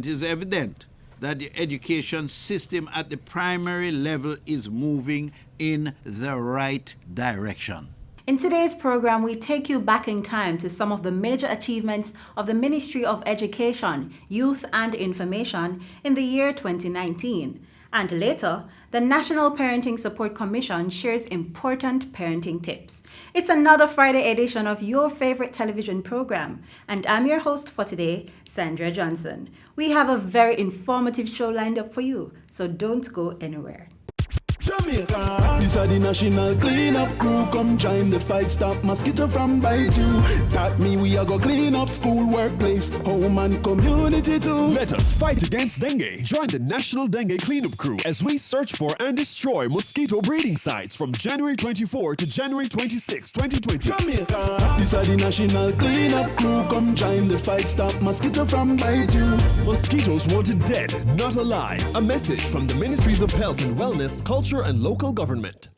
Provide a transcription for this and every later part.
is evident that the education system at the primary level is moving in the right direction. In today's program, we take you back in time to some of the major achievements of the Ministry of Education, Youth and Information in the year 2019. And later, the National Parenting Support Commission shares important parenting tips. It's another Friday edition of your favorite television program, and I'm your host for today, Sandra Johnson. We have a very informative show lined up for you, so don't go anywhere. Jamaica, this are the national cleanup crew. Come join the fight, stop mosquito from bite you. That mean we are go clean up school, workplace, home and community too. Let us fight against dengue. Join the National Dengue Cleanup Crew as we search for and destroy mosquito breeding sites from January 24 to January 26, 2020. Jamaica, this are the national cleanup crew. Come join the fight, stop mosquito from bite you. Mosquitoes wanted dead, not alive. A message from the Ministries of Health and Wellness, Culture and Local Government.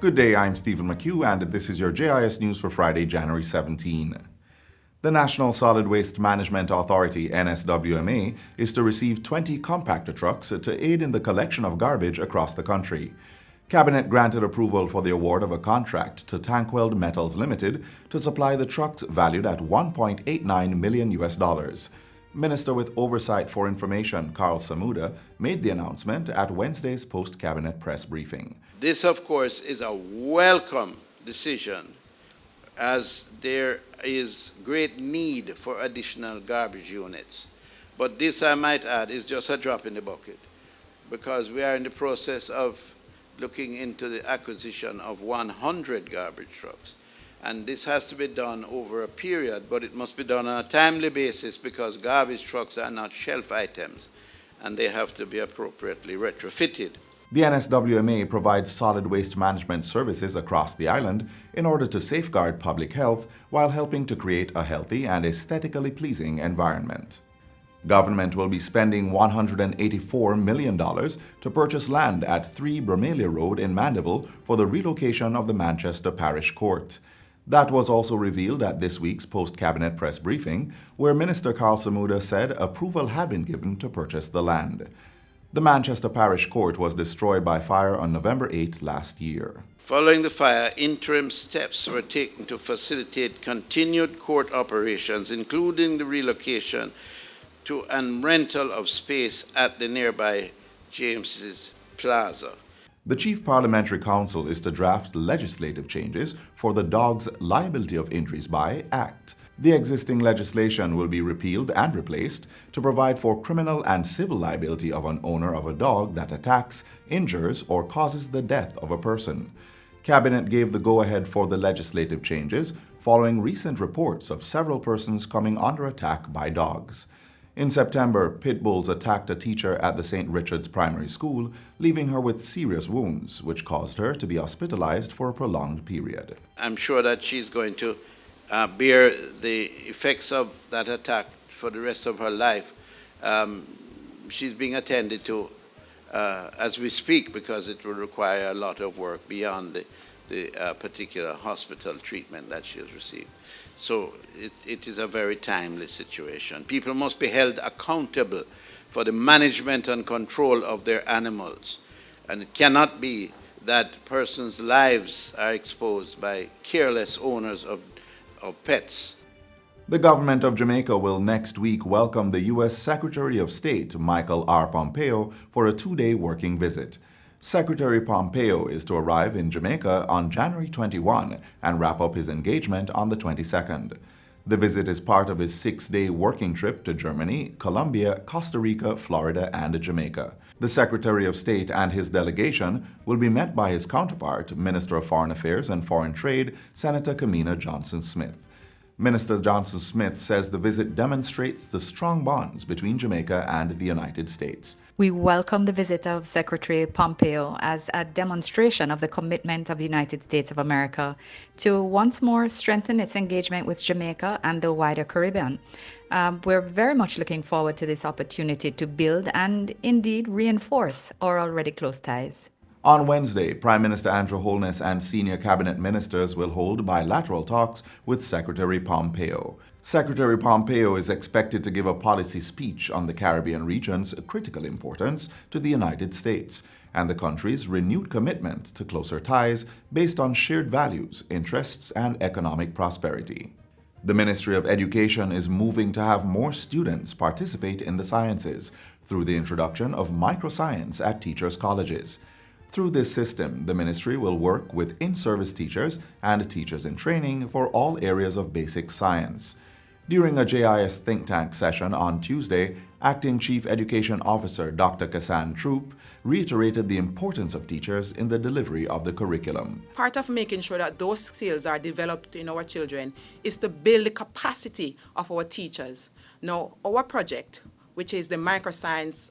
Good day, I'm Stephen McHugh, and this is your JIS News for Friday, January 17. The National Solid Waste Management Authority, NSWMA, is to receive 20 compactor trucks to aid in the collection of garbage across the country. Cabinet granted approval for the award of a contract to Tankweld Metals Limited to supply the trucks valued at $1.89 million. Minister with Oversight for Information, Carl Samuda, made the announcement at Wednesday's post-cabinet press briefing. This, of course, is a welcome decision, as there is great need for additional garbage units. But this, I might add, is just a drop in the bucket, because we are in the process of looking into the acquisition of 100 garbage trucks. And this has to be done over a period, but it must be done on a timely basis, because garbage trucks are not shelf items, and they have to be appropriately retrofitted. The NSWMA provides solid waste management services across the island in order to safeguard public health while helping to create a healthy and aesthetically pleasing environment. Government will be spending $184 million to purchase land at 3 Bromelia Road in Mandeville for the relocation of the Manchester Parish Court. That was also revealed at this week's post-cabinet press briefing, where Minister Carl Samuda said approval had been given to purchase the land. The Manchester Parish Court was destroyed by fire on November 8 last year. Following the fire, interim steps were taken to facilitate continued court operations, including the relocation to and rental of space at the nearby James's Plaza. The Chief Parliamentary Counsel is to draft legislative changes for the Dogs Liability of Injuries by Act. The existing legislation will be repealed and replaced to provide for criminal and civil liability of an owner of a dog that attacks, injures, or causes the death of a person. Cabinet gave the go-ahead for the legislative changes following recent reports of several persons coming under attack by dogs. In September, pit bulls attacked a teacher at the St. Richard's Primary School, leaving her with serious wounds, which caused her to be hospitalized for a prolonged period. I'm sure that she's going to bear the effects of that attack for the rest of her life. She's being attended to as we speak, because it will require a lot of work beyond the particular hospital treatment that she has received. So it is a very timely situation. People must be held accountable for the management and control of their animals. And it cannot be that persons' lives are exposed by careless owners of pets. The government of Jamaica will next week welcome the U.S. Secretary of State, Michael R. Pompeo, for a 2-day working visit. Secretary Pompeo is to arrive in Jamaica on January 21 and wrap up his engagement on the 22nd. The visit is part of his 6-day working trip to Germany, Colombia, Costa Rica, Florida, and Jamaica. The Secretary of State and his delegation will be met by his counterpart, Minister of Foreign Affairs and Foreign Trade, Senator Kamina Johnson-Smith. Minister Johnson Smith says the visit demonstrates the strong bonds between Jamaica and the United States. We welcome the visit of Secretary Pompeo as a demonstration of the commitment of the United States of America to once more strengthen its engagement with Jamaica and the wider Caribbean. We're very much looking forward to this opportunity to build and indeed reinforce our already close ties. On Wednesday, Prime Minister Andrew Holness and senior cabinet ministers will hold bilateral talks with Secretary Pompeo. Secretary Pompeo is expected to give a policy speech on the Caribbean region's critical importance to the United States and the country's renewed commitment to closer ties based on shared values, interests, and economic prosperity. The Ministry of Education is moving to have more students participate in the sciences through the introduction of microscience at teachers' colleges. Through this system, the ministry will work with in-service teachers and teachers in training for all areas of basic science. During a JIS think tank session on Tuesday, Acting Chief Education Officer Dr. Kassan Troop reiterated the importance of teachers in the delivery of the curriculum. Part of making sure that those skills are developed in our children is to build the capacity of our teachers. Now, our project, which is the microscience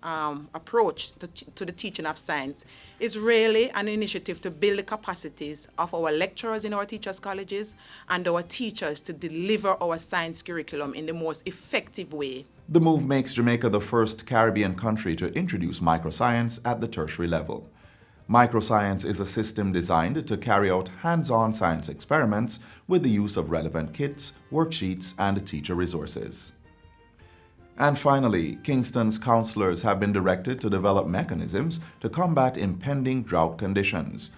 approach to the teaching of science, is really an initiative to build the capacities of our lecturers in our teachers' colleges and our teachers to deliver our science curriculum in the most effective way. The move makes Jamaica the first Caribbean country to introduce microscience at the tertiary level. Microscience is a system designed to carry out hands-on science experiments with the use of relevant kits, worksheets, and teacher resources. And finally, Kingston's councillors have been directed to develop mechanisms to combat impending drought conditions.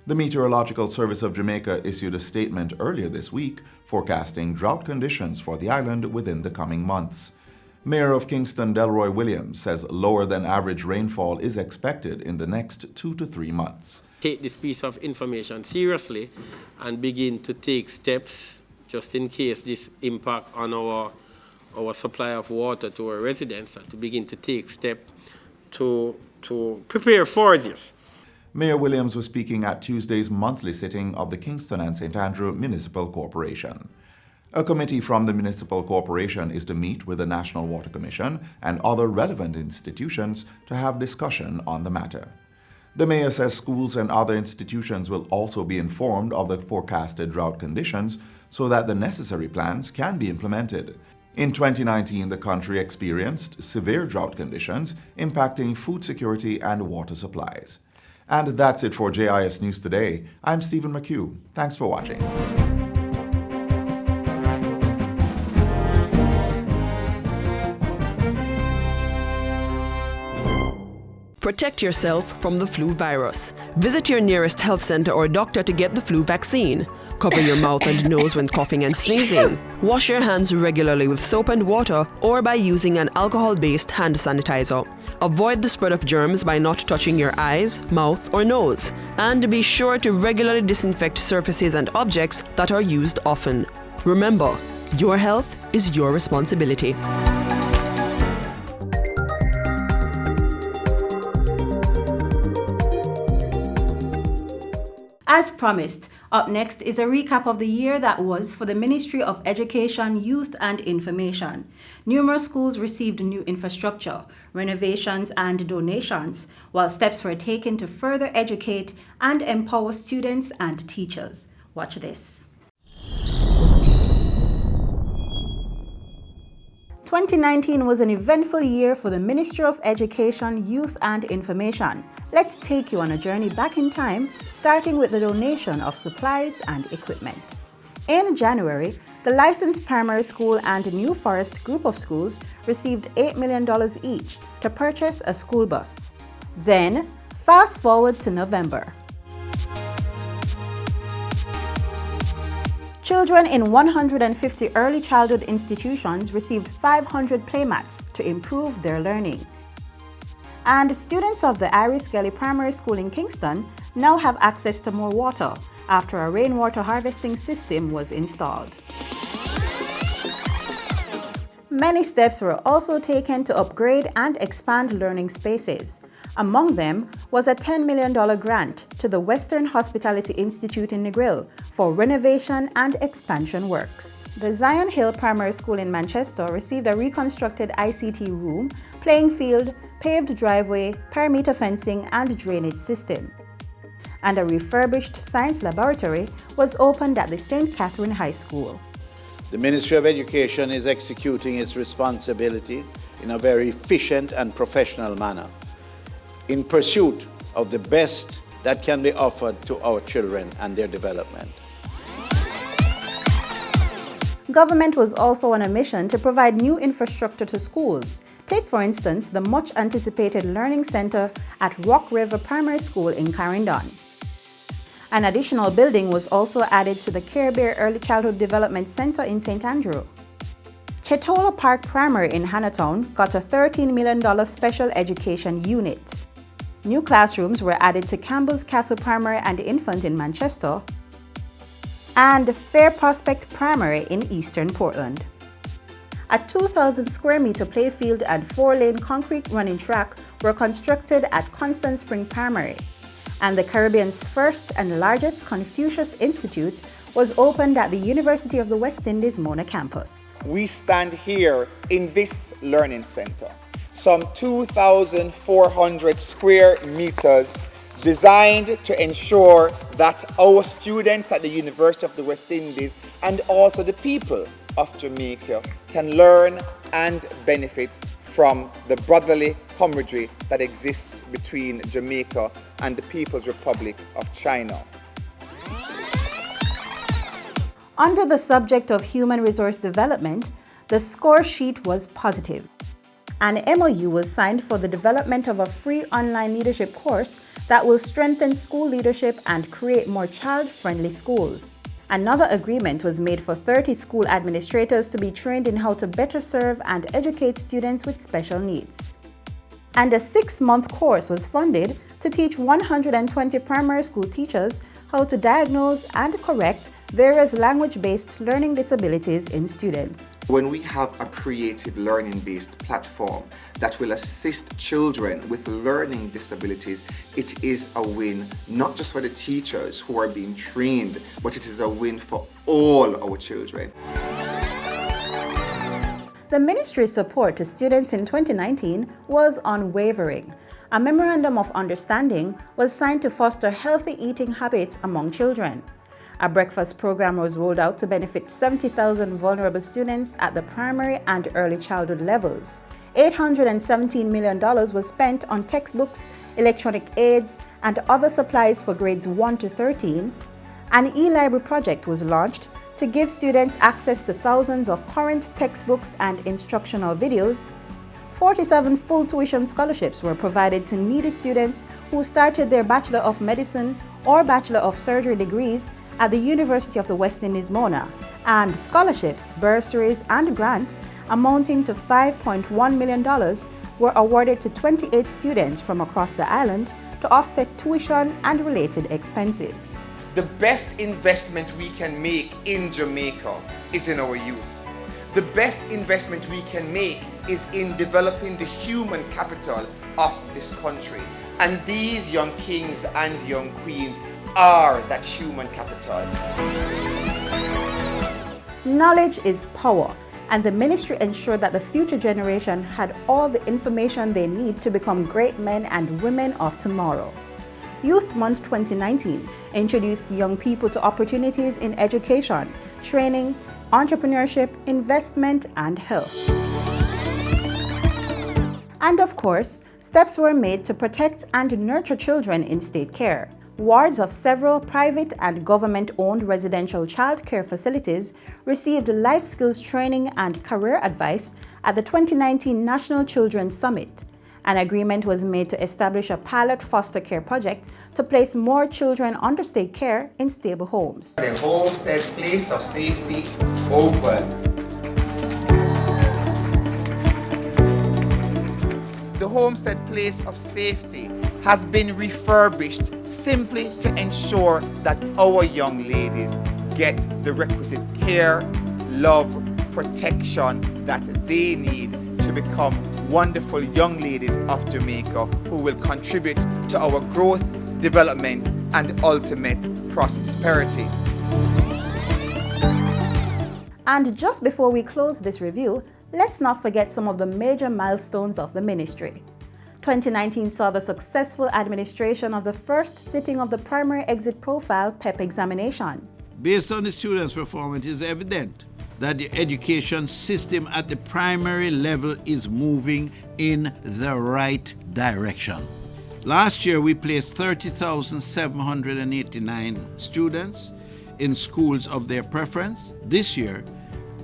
The Meteorological Service of Jamaica issued a statement earlier this week forecasting drought conditions for the island within the coming months. Mayor of Kingston Delroy Williams says lower than average rainfall is expected in the next 2 to 3 months. Take this piece of information seriously and begin to take steps just in case this impact on our supply of water to our residents, and to begin to take steps to prepare for this. Mayor Williams was speaking at Tuesday's monthly sitting of the Kingston and St. Andrew Municipal Corporation. A committee from the Municipal Corporation is to meet with the National Water Commission and other relevant institutions to have discussion on the matter. The mayor says schools and other institutions will also be informed of the forecasted drought conditions so that the necessary plans can be implemented. In 2019, the country experienced severe drought conditions impacting food security and water supplies. And that's it for JIS News Today. I'm Stephen McHugh. Thanks for watching. Protect yourself from the flu virus. Visit your nearest health center or doctor to get the flu vaccine. Cover your mouth and nose when coughing and sneezing. Wash your hands regularly with soap and water or by using an alcohol-based hand sanitizer. Avoid the spread of germs by not touching your eyes, mouth, or nose. And be sure to regularly disinfect surfaces and objects that are used often. Remember, your health is your responsibility. As promised, up next is a recap of the year that was for the Ministry of Education, Youth and Information. Numerous schools received new infrastructure, renovations and donations, while steps were taken to further educate and empower students and teachers. Watch this. 2019 was an eventful year for the Ministry of Education, Youth and Information. Let's take you on a journey back in time, starting with the donation of supplies and equipment. In January, the licensed primary school and New Forest group of schools received $8 million each to purchase a school bus. Then, fast forward to November. Children in 150 early childhood institutions received 500 playmats to improve their learning. And students of the Iris Kelly Primary School in Kingston now have access to more water after a rainwater harvesting system was installed. Many steps were also taken to upgrade and expand learning spaces. Among them was a $10 million grant to the Western Hospitality Institute in Negril for renovation and expansion works. The Zion Hill Primary School in Manchester received a reconstructed ICT room, playing field, paved driveway, perimeter fencing, and drainage system. And a refurbished science laboratory was opened at the St. Catherine High School. The Ministry of Education is executing its responsibility in a very efficient and professional manner, in pursuit of the best that can be offered to our children and their development. Government was also on a mission to provide new infrastructure to schools. Take, for instance, the much-anticipated Learning Center at Rock River Primary School in Clarendon. An additional building was also added to the Care Bear Early Childhood Development Center in St. Andrew. Chetola Park Primary in Hannahtown got a $13 million special education unit. New classrooms were added to Campbell's Castle Primary and Infant in Manchester, and Fair Prospect Primary in Eastern Portland. A 2,000 square meter playfield and 4-lane concrete running track were constructed at Constant Spring Primary, and the Caribbean's first and largest Confucius Institute was opened at the University of the West Indies Mona campus. We stand here in this learning center, some 2,400 square meters, designed to ensure that our students at the University of the West Indies and also the people of Jamaica can learn and benefit from the brotherly camaraderie that exists between Jamaica and the People's Republic of China. Under the subject of human resource development, the score sheet was positive. An MOU was signed for the development of a free online leadership course that will strengthen school leadership and create more child-friendly schools. Another agreement was made for 30 school administrators to be trained in how to better serve and educate students with special needs. And a 6-month course was funded to teach 120 primary school teachers how to diagnose and correct various language-based learning disabilities in students. When we have a creative learning-based platform that will assist children with learning disabilities, it is a win not just for the teachers who are being trained, but it is a win for all our children. The ministry's support to students in 2019 was unwavering. A memorandum of understanding was signed to foster healthy eating habits among children. A breakfast program was rolled out to benefit 70,000 vulnerable students at the primary and early childhood levels. $817 million was spent on textbooks, electronic aids, and other supplies for grades 1 to 13. An e-library project was launched to give students access to thousands of current textbooks and instructional videos. 47 full tuition scholarships were provided to needy students who started their Bachelor of Medicine or Bachelor of Surgery degrees at the University of the West Indies Mona, and scholarships, bursaries, and grants amounting to $5.1 million were awarded to 28 students from across the island to offset tuition and related expenses. The best investment we can make in Jamaica is in our youth. The best investment we can make is in developing the human capital of this country. And these young kings and young queens are that human capital. Knowledge is power, and the ministry ensured that the future generation had all the information they need to become great men and women of tomorrow. Youth Month 2019 introduced young people to opportunities in education, training, entrepreneurship, investment, and health. And of course, steps were made to protect and nurture children in state care. Wards of several private and government-owned residential child care facilities received life skills training and career advice at the 2019 National Children's Summit. An agreement was made to establish a pilot foster care project to place more children under state care in stable homes. The homestead place of safety open. The homestead place of safety has been refurbished simply to ensure that our young ladies get the requisite care, love, protection that they need to become wonderful young ladies of Jamaica who will contribute to our growth, development, and ultimate prosperity. And just before we close this review, let's not forget some of the major milestones of the ministry. 2019 saw the successful administration of the first sitting of the Primary Exit Profile PEP examination. Based on the students' performance, it is evident that the education system at the primary level is moving in the right direction. Last year, we placed 30,789 students in schools of their preference. This year,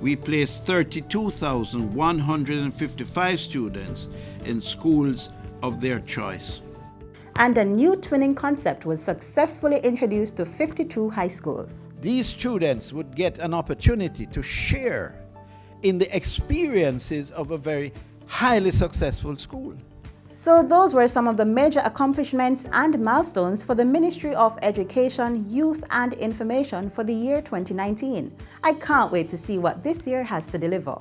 we placed 32,155 students in schools of their choice. And a new twinning concept was successfully introduced to 52 high schools. These students would get an opportunity to share in the experiences of a very highly successful school. So those were some of the major accomplishments and milestones for the Ministry of Education, Youth and Information for the year 2019. I can't wait to see what this year has to deliver.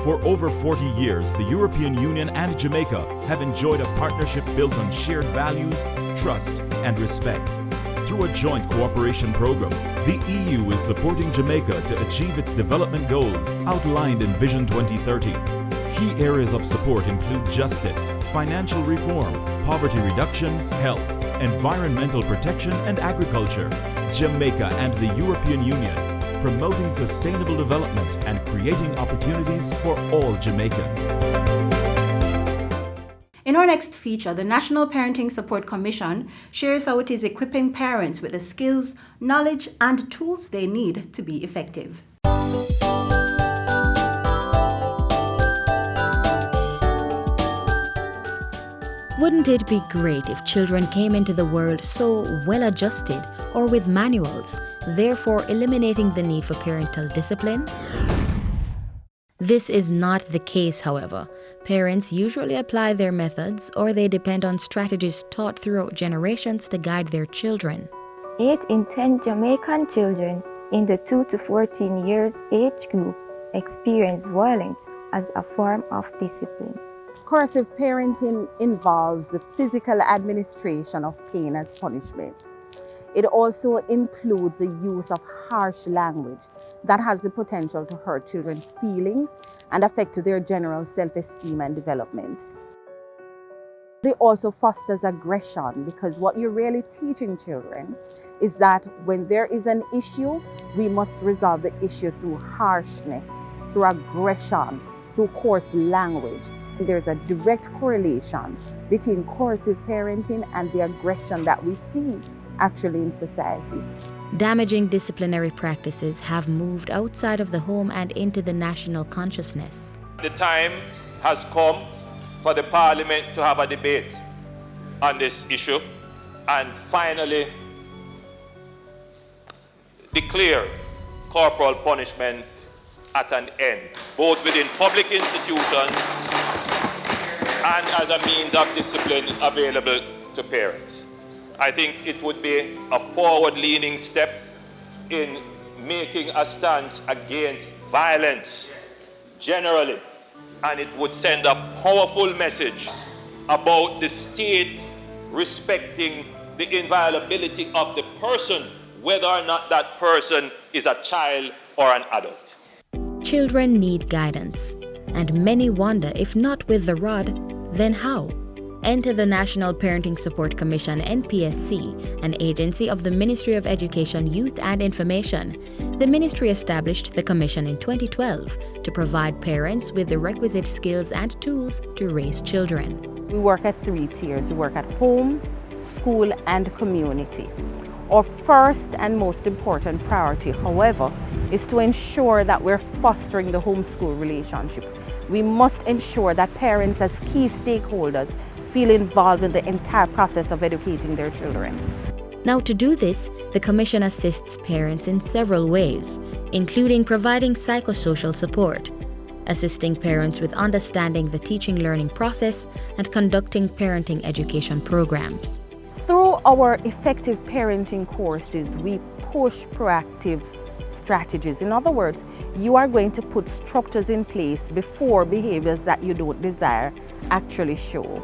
For over 40 years, the European Union and Jamaica have enjoyed a partnership built on shared values, trust, and respect. Through a joint cooperation program, the EU is supporting Jamaica to achieve its development goals outlined in Vision 2030. Key areas of support include justice, financial reform, poverty reduction, health, environmental protection, and agriculture. Jamaica and the European Union, promoting sustainable development and creating opportunities for all Jamaicans. In our next feature, the National Parenting Support Commission shares how it is equipping parents with the skills, knowledge, and tools they need to be effective. Wouldn't it be great if children came into the world so well adjusted or with manuals, therefore eliminating the need for parental discipline? This is not the case, however. Parents usually apply their methods or they depend on strategies taught throughout generations to guide their children. 8 in 10 Jamaican children in the 2 to 14 years age group experience violence as a form of discipline. Coercive parenting involves the physical administration of pain as punishment. It also includes the use of harsh language that has the potential to hurt children's feelings and affect their general self-esteem and development. It also fosters aggression because what you're really teaching children is that when there is an issue, we must resolve the issue through harshness, through aggression, through coarse language. There's a direct correlation between coercive parenting and the aggression that we see actually in society. Damaging disciplinary practices have moved outside of the home and into the national consciousness. The time has come for the Parliament to have a debate on this issue and finally declare corporal punishment at an end, both within public institutions and as a means of discipline available to parents. I think it would be a forward-leaning step in making a stance against violence generally, and it would send a powerful message about the state respecting the inviolability of the person, whether or not that person is a child or an adult. Children need guidance, and many wonder if not with the rod, then how? Enter the National Parenting Support Commission, NPSC, an agency of the Ministry of Education, Youth and Information. The ministry established the commission in 2012 to provide parents with the requisite skills and tools to raise children. We work at 3 tiers. We work at home, school, and community. Our first and most important priority, however, is to ensure that we're fostering the home-school relationship. We must ensure that parents as key stakeholders feel involved in the entire process of educating their children. Now, to do this, the Commission assists parents in several ways, including providing psychosocial support, assisting parents with understanding the teaching-learning process, and conducting parenting education programs. Through our effective parenting courses, we push proactive strategies. In other words, you are going to put structures in place before behaviors that you don't desire actually show.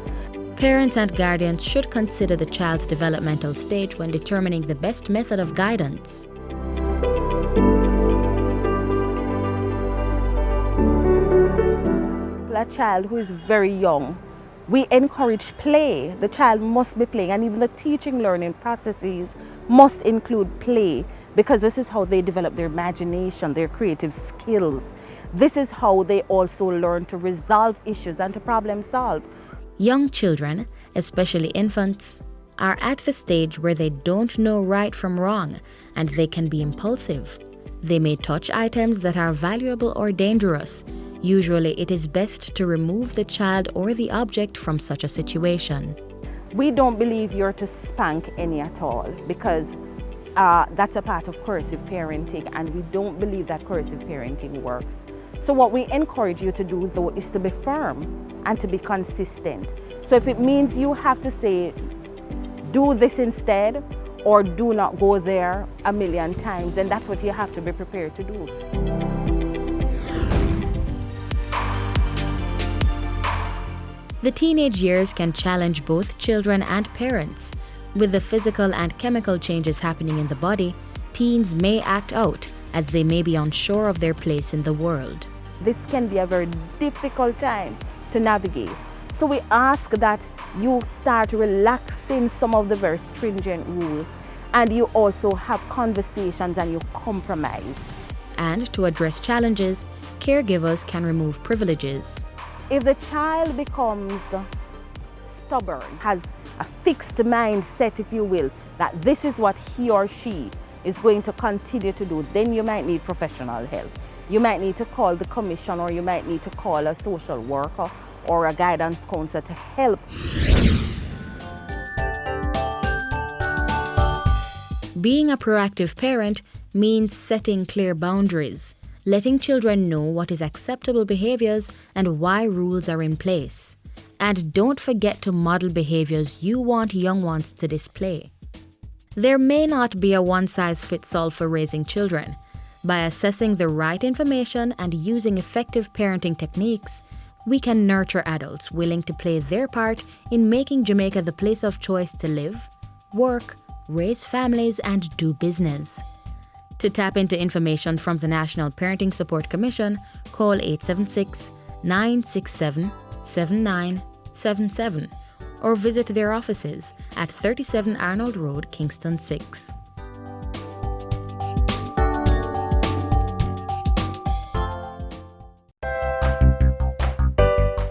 Parents and guardians should consider the child's developmental stage when determining the best method of guidance. A child who is very young, we encourage play. The child must be playing, and even the teaching learning processes must include play, because this is how they develop their imagination, their creative skills. This is how they also learn to resolve issues and to problem solve. Young children, especially infants, are at the stage where they don't know right from wrong, and they can be impulsive. They may touch items that are valuable or dangerous. Usually, it is best to remove the child or the object from such a situation. We don't believe you're to spank any at all, because that's a part of coercive parenting, and we don't believe that coercive parenting works. So what we encourage you to do, though, is to be firm and to be consistent. So if it means you have to say, do this instead, or do not go there a million times, then that's what you have to be prepared to do. The teenage years can challenge both children and parents. With the physical and chemical changes happening in the body, teens may act out as they may be unsure of their place in the world. This can be a very difficult time to navigate. So we ask that you start relaxing some of the very stringent rules, and you also have conversations and you compromise. And to address challenges, caregivers can remove privileges. If the child becomes stubborn, has a fixed mindset, if you will, that this is what he or she is going to continue to do, then you might need professional help. You might need to call the commission, or you might need to call a social worker or a guidance counselor to help. Being a proactive parent means setting clear boundaries, letting children know what is acceptable behaviors and why rules are in place. And don't forget to model behaviors you want young ones to display. There may not be a one-size-fits-all for raising children. By assessing the right information and using effective parenting techniques, we can nurture adults willing to play their part in making Jamaica the place of choice to live, work, raise families, and do business. To tap into information from the National Parenting Support Commission, call 876-967-7977 or visit their offices at 37 Arnold Road, Kingston 6.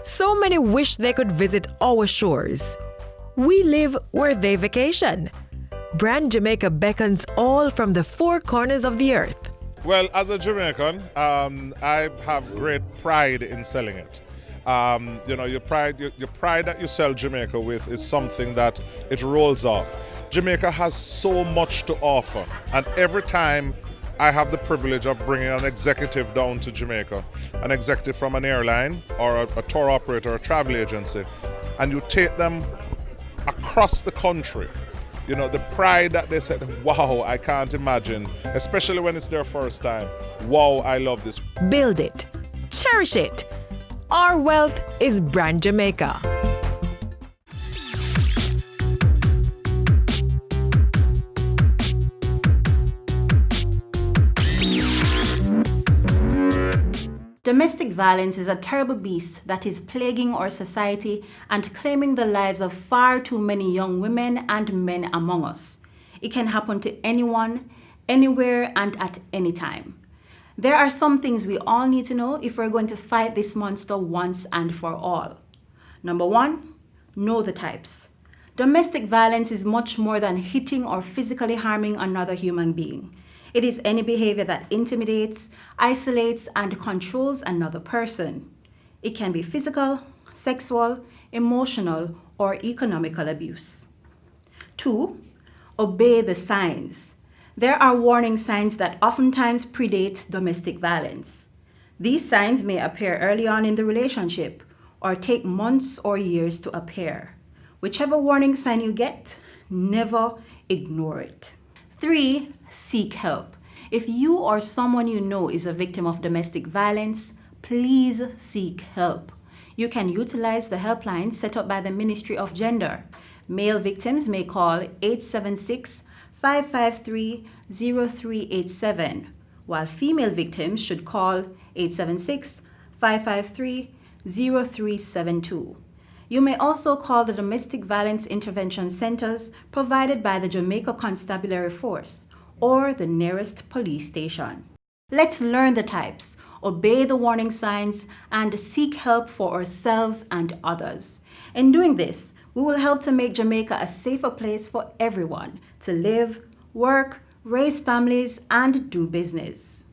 So many wish they could visit our shores. We live where they vacation. Brand Jamaica beckons all from the four corners of the earth. Well, as a Jamaican, I have great pride in selling it. Your pride that you sell Jamaica with is something that it rolls off. Jamaica has so much to offer, and every time I have the privilege of bringing an executive down to Jamaica, an executive from an airline or a tour operator or a travel agency, and you take them across the country, the pride that they said, wow, I can't imagine, especially when it's their first time. Wow, I love this. Build it. Cherish it. Our wealth is Brand Jamaica. Domestic violence is a terrible beast that is plaguing our society and claiming the lives of far too many young women and men among us. It can happen to anyone, anywhere, and at any time. There are some things we all need to know if we're going to fight this monster once and for all. Number one, know the types. Domestic violence is much more than hitting or physically harming another human being. It is any behavior that intimidates, isolates, and controls another person. It can be physical, sexual, emotional, or economical abuse. 2. Obey the signs. There are warning signs that oftentimes predate domestic violence. These signs may appear early on in the relationship or take months or years to appear. Whichever warning sign you get, never ignore it. 3. Seek help. If you or someone you know is a victim of domestic violence, please seek help. You can utilize the helpline set up by the Ministry of Gender. Male victims may call 876-553-0387, while female victims should call 876-553-0372. You may also call the Domestic Violence Intervention Centers provided by the Jamaica Constabulary Force or the nearest police station. Let's learn the types, obey the warning signs, and seek help for ourselves and others. In doing this, we will help to make Jamaica a safer place for everyone to live, work, raise families, and do business.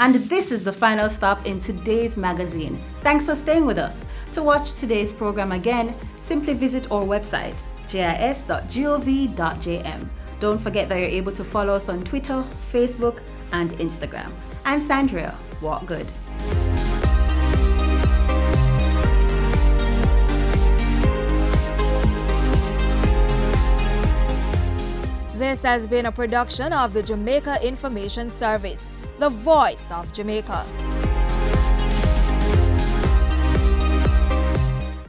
And this is the final stop in today's magazine. Thanks for staying with us. To watch today's program again, simply visit our website, jis.gov.jm. Don't forget that you're able to follow us on Twitter, Facebook, and Instagram. I'm Sandria. Walk good. This has been a production of the Jamaica Information Service, the voice of Jamaica.